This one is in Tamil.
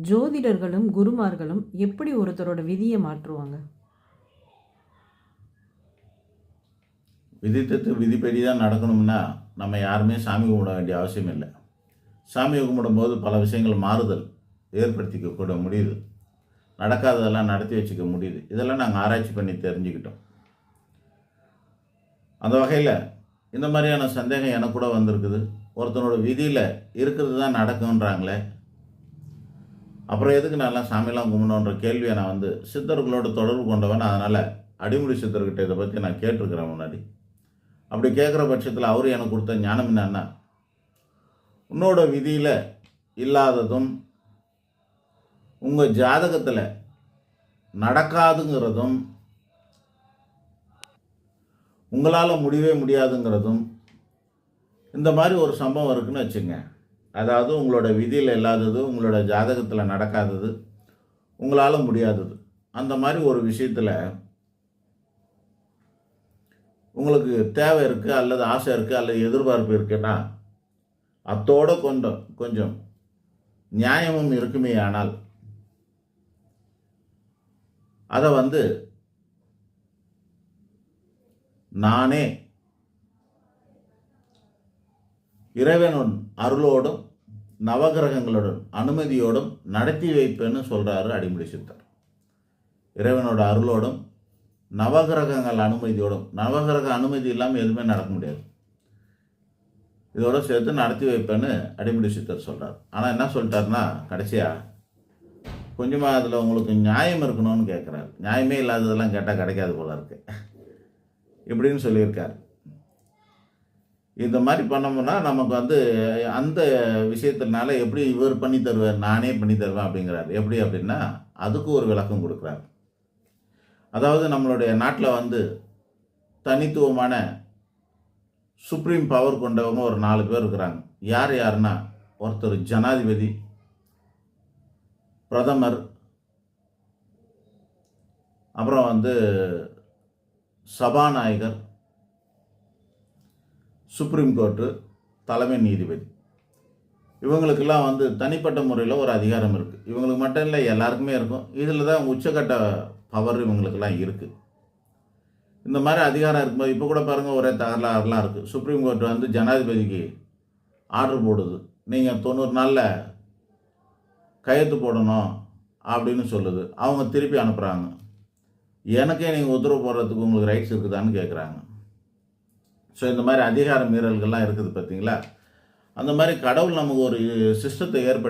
ஜோதிடர்களும் குருமார்களும் எப்படி ஒருத்தரோட விதியை மாற்றுவாங்க? விதித்தது விதிப்படி தான் நடக்கணும்னா நம்ம யாருமே சாமி கும்பிட வேண்டிய அவசியம் இல்லை. சாமி கும்பிடும்போது பல விஷயங்கள் மாறுதல் ஏற்படுத்திக்க கூட முடியுது. நடக்காததெல்லாம் நடத்தி வச்சுக்க முடியுது. இதெல்லாம் நாங்கள் ஆராய்ச்சி பண்ணி தெரிஞ்சுக்கிட்டோம். அந்த வகையில் இந்த மாதிரியான சந்தேகம் எனக்கு கூட வந்திருக்குது. ஒருத்தனோட விதியில் இருக்கிறது தான் நடக்கும்ன்றாங்களே, அப்புறம் எதுக்கு நான்லாம் சாமியெல்லாம் கும்பிடணுன்ற கேள்வியை நான் சித்தர்களோட தொடர்பு கொண்டவன். அதனால் அடிமுடி சித்தர்கிட்ட இதை பற்றி நான் கேட்டிருக்கிறேன் முன்னாடி. அப்படி கேட்குற பட்சத்தில் அவர் எனக்கு கொடுத்த ஞானம் என்னன்னா, உன்னோட விதியில் இல்லாததும் உங்கள் ஜாதகத்தில் நடக்காதுங்கிறதும் உங்களால் முடியவே முடியாதுங்கிறதும் இந்த மாதிரி ஒரு சம்பவம் இருக்குன்னு வச்சுங்க. அதாவது உங்களோட விதியில் இல்லாதது, உங்களோட ஜாதகத்தில் நடக்காதது, உங்களால் முடியாதது, அந்த மாதிரி ஒரு விஷயத்தில் உங்களுக்கு தேவை இருக்குது அல்லது ஆசை இருக்குது அல்லது எதிர்பார்ப்பு இருக்குன்னா அத்தோடு கொஞ்சம் நியாயமும் இருக்குமே. ஆனால் அதை நானே இறைவனுடன் அருளோடும் நவகிரகங்களுடன் அனுமதியோடும் நடத்தி வைப்பேன்னு சொல்கிறாரு அடிமுடி சித்தர். இறைவனோட அருளோடும் நவகிரகங்கள் அனுமதியோடும், நவகிரக அனுமதி இல்லாமல் எதுவுமே நடக்க முடியாது. இதோட சேர்த்து நடத்தி வைப்பேன்னு அடிமுடி சித்தர் சொல்கிறார். ஆனால் என்ன சொல்லிட்டாருன்னா, கடைசியாக கொஞ்சமாக அதில் உங்களுக்கு நியாயம் இருக்கணும்னு கேட்குறாரு. நியாயமே இல்லாததெல்லாம் கேட்டால் கிடைக்காது போல இருக்கு இப்படின்னு சொல்லியிருக்கார். இந்த மாதிரி பண்ணோம்னா நமக்கு அந்த விஷயத்தினால எப்படி இவர் பண்ணி தருவார், நானே பண்ணி தருவேன் அப்படிங்கிறார். எப்படி அப்படின்னா அதுக்கு ஒரு விளக்கம் கொடுக்குறார். அதாவது நம்மளுடைய நாட்டில் தனித்துவமான சுப்ரீம் பவர் கொண்டவங்க ஒரு 4 பேர் இருக்கிறாங்க. யாருன்னா, ஒருத்தர் ஜனாதிபதி, பிரதமர், அப்புறம் சபாநாயகர், சுப்ரீம் கோர்ட்டு தலைமை நீதிபதி. இவங்களுக்கெல்லாம் தனிப்பட்ட முறையில் ஒரு அதிகாரம் இருக்குது. இவங்களுக்கு மட்டும் இல்லை, எல்லாருக்குமே இருக்கும். இதில் தான் உச்சக்கட்ட பவர் இவங்களுக்கெல்லாம் இருக்குது. இந்த மாதிரி அதிகாரம் இருக்கும்போது இப்போ கூட பாருங்கள், ஒரே தகராறுலாம் இருக்குது. சுப்ரீம் கோர்ட் ஜனாதிபதிக்கு ஆர்டர் போடுது, நீங்கள் 90 நாளில் கையெழுத்து போடணும் அப்படின்னு சொல்லுது. அவங்க திருப்பி அனுப்புகிறாங்க. எனக்கே நீங்கள் உத்தரவு போடுறதுக்கு உங்களுக்கு ரைட்ஸ் இருக்குதான்னு கேட்குறாங்க. ஸோ இந்த மாதிரி அதிகார மீறல்கள்லாம் இருக்குது பார்த்தீங்களா. அந்த மாதிரி கடவுள் நமக்கு ஒரு சிஸ்டத்தை ஏற்படுத்தி